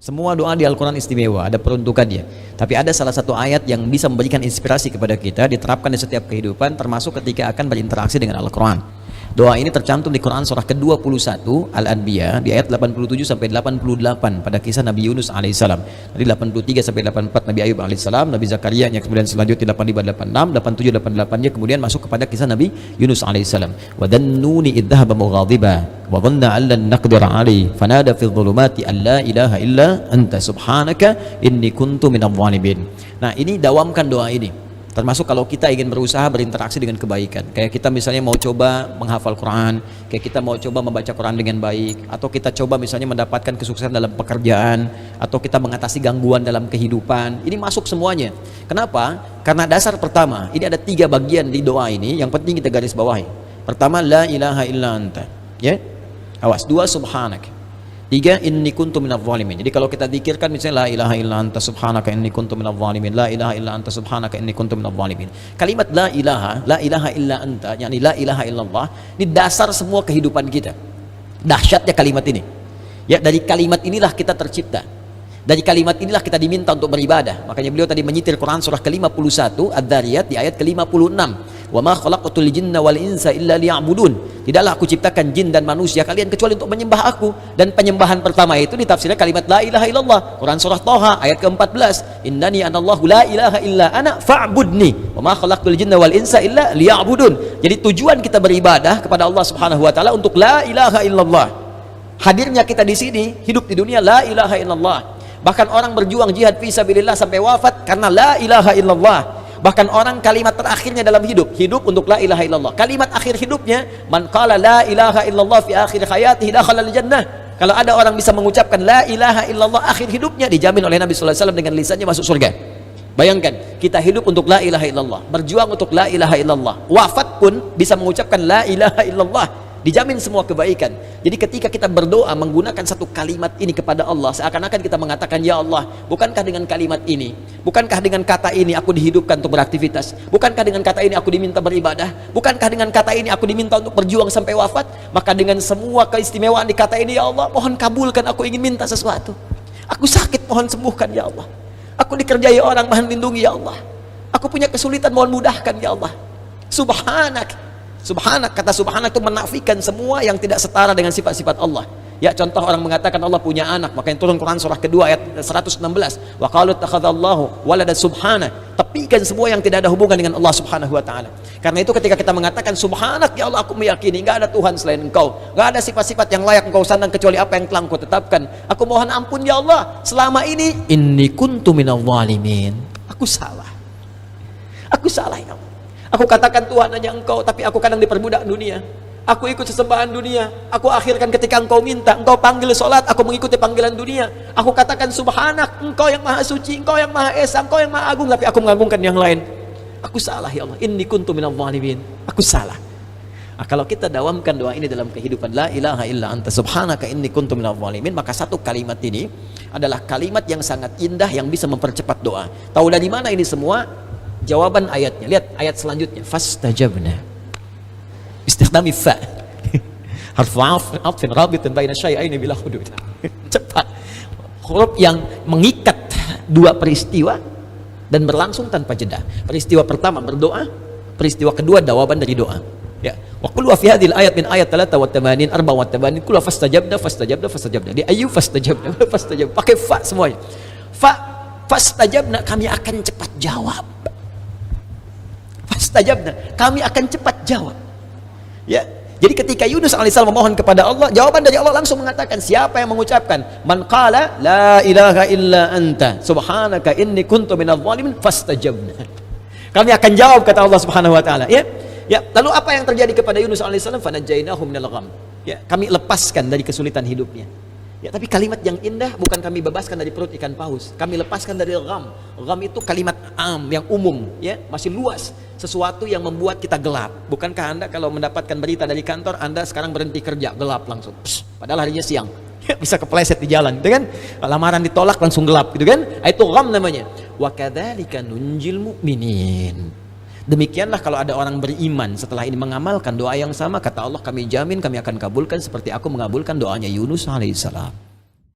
Semua doa di Al-Quran istimewa, ada peruntukannya. Tapi ada salah satu ayat yang bisa memberikan inspirasi kepada kita, diterapkan di setiap kehidupan, termasuk ketika akan berinteraksi dengan Al-Quran. Doa ini tercantum di Quran surah ke-21 Al-Anbiya di ayat 87 sampai 88 pada kisah Nabi Yunus alaihissalam. Dari 83 sampai 84 Nabi Ayub alaihissalam, Nabi Zakaria, kemudian selanjutnya 85, 86, 87, 88-nya kemudian masuk kepada kisah Nabi Yunus alaihissalam. Wa dhannuni idh dhahaba mughadiba wa dhanna an lan naqdir alaihi fanada fi dhulumati an la ilaha illa anta subhanaka inni kuntu minadh dhalimin. Nah, ini dawamkan doa ini. Termasuk kalau kita ingin berusaha berinteraksi dengan kebaikan, kayak kita misalnya mau coba menghafal Quran, kayak kita mau coba membaca Quran dengan baik, atau kita coba misalnya mendapatkan kesuksesan dalam pekerjaan, atau kita mengatasi gangguan dalam kehidupan. Ini masuk semuanya. Kenapa? Karena dasar pertama, ini ada 3 bagian di doa ini yang penting kita garis bawahi. Pertama, la ilaha illa anta, ya, awas. 2, subhanak. 3, inni kuntu minadh dhalimin. Jadi kalau kita zikirkan misalnya la ilaha illa anta subhanaka inni kuntu minadh dhalimin, la ilaha illa anta subhanaka inni kuntu minadh dhalimin. Kalimat la ilaha illa anta, yakni la ilaha illallah, ini dasar semua kehidupan kita. Dahsyatnya kalimat ini. Ya, dari kalimat inilah kita tercipta. Dari kalimat inilah kita diminta untuk beribadah. Makanya beliau tadi menyitir Quran surah ke-51 Ad-Dhariyat di ayat ke-56. Wa ma khalaqtul jinna wal insa illa liya'budun. Tidaklah aku ciptakan jin dan manusia kalian kecuali untuk menyembah aku. Dan penyembahan pertama itu ditafsirkan kalimat la ilaha illallah. Quran surah Thaha ayat ke-14. Innani anallahu la ilaha illa ana fa'budni. Wa ma khalaqtul jinna wal insa illa liya'budun. Jadi tujuan kita beribadah kepada Allah Subhanahu wa taala untuk la ilaha illallah. Hadirnya kita di sini hidup di dunia la ilaha illallah. Bahkan orang berjuang jihad fisabilillah sampai wafat karena la ilaha illallah. Bahkan orang kalimat terakhirnya dalam hidup untuk la ilaha illallah. Kalimat akhir hidupnya, man qala la ilaha illallah fi akhir hayatihi dakhala al-jannah. Kalau ada orang bisa mengucapkan la ilaha illallah akhir hidupnya, dijamin oleh Nabi sallallahu alaihi wasallam dengan lisannya masuk surga. Bayangkan, kita hidup untuk la ilaha illallah, berjuang untuk la ilaha illallah. Wafat pun bisa mengucapkan la ilaha illallah. Dijamin semua kebaikan. Jadi ketika kita berdoa menggunakan satu kalimat ini kepada Allah, seakan-akan kita mengatakan, ya Allah, bukankah dengan kalimat ini, bukankah dengan kata ini aku dihidupkan untuk beraktivitas, bukankah dengan kata ini aku diminta beribadah, bukankah dengan kata ini aku diminta untuk berjuang sampai wafat, maka dengan semua keistimewaan di kata ini, ya Allah, mohon kabulkan, aku ingin minta sesuatu, aku sakit, mohon sembuhkan, ya Allah, aku dikerjai orang, mohon lindungi, ya Allah, aku punya kesulitan, mohon mudahkan, ya Allah. Subhanak, kata subhanak itu menafikan semua yang tidak setara dengan sifat-sifat Allah. Ya, contoh orang mengatakan Allah punya anak, makanya turun Quran surah kedua ayat 116. Wa qalu takhadzallahu walada subhana. Tepikan semua yang tidak ada hubungan dengan Allah Subhanahu wa taala. Karena itu ketika kita mengatakan subhanak, ya Allah, aku meyakini enggak ada Tuhan selain Engkau. Enggak ada sifat-sifat yang layak Engkau sandang kecuali apa yang telah Engkau tetapkan. Aku mohon ampun, ya Allah, selama ini inni kuntu minadh dhalimin. Aku salah, ya Allah. Aku katakan Tuhan hanya Engkau, tapi aku kadang diperbudak dunia. Aku ikut sesembahan dunia. Aku akhirkan ketika Engkau minta, Engkau panggil sholat, aku mengikuti panggilan dunia. Aku katakan subhanak, Engkau yang maha suci, Engkau yang maha esa, Engkau yang maha agung, tapi aku mengagungkan yang lain. Aku salah, ya Allah. Inni kuntu minadh dhalimin. Aku salah. Nah, kalau kita dawamkan doa ini dalam kehidupan, la ilaha illa anta subhanaka inni kuntu minadh dhalimin, maka satu kalimat ini adalah kalimat yang sangat indah yang bisa mempercepat doa. Tahu dari mana ini semua? Jawaban ayatnya, lihat ayat selanjutnya, fastajabna, istikhdami fa, harfu atfin rabitin baina syai'aini bila hudud. Cepat, huruf yang mengikat dua peristiwa dan berlangsung tanpa jeda. Peristiwa pertama berdoa, peristiwa kedua jawaban dari doa. Ya, wa qul wa fi hadhil ayat min ayat 83 84 qul fastajabna di ayu fastajabna pakai fa semuanya. Fastajabna, kami akan cepat jawab. Fastajabna, kami akan cepat jawab. Ya, jadi ketika Yunus alaihissalam memohon kepada Allah, jawaban dari Allah langsung mengatakan, siapa yang mengucapkan man qala la ilaha illa anta subhanaka inni kuntu minadh dhalimin fastajabna, kami akan jawab, kata Allah Subhanahu wa taala. Ya, lalu apa yang terjadi kepada Yunus alaihissalam? Fanajainahu minal gham. Ya, kami lepaskan dari kesulitan hidupnya. Ya, tapi kalimat yang indah, bukan kami bebaskan dari perut ikan paus, kami lepaskan dari gham. Gham itu kalimat yang umum, ya, masih luas, sesuatu yang membuat kita gelap. Bukankah Anda kalau mendapatkan berita dari kantor, Anda sekarang berhenti kerja, gelap langsung, padahal harinya siang, bisa kepleset di jalan, gitu kan? Lamaran ditolak langsung gelap, gitu kan? Itu gham namanya. Wa kadzalika nunjil mu'minin. Demikianlah kalau ada orang beriman setelah ini mengamalkan doa yang sama, kata Allah, kami jamin kami akan kabulkan seperti aku mengabulkan doanya Yunus alaihissalam.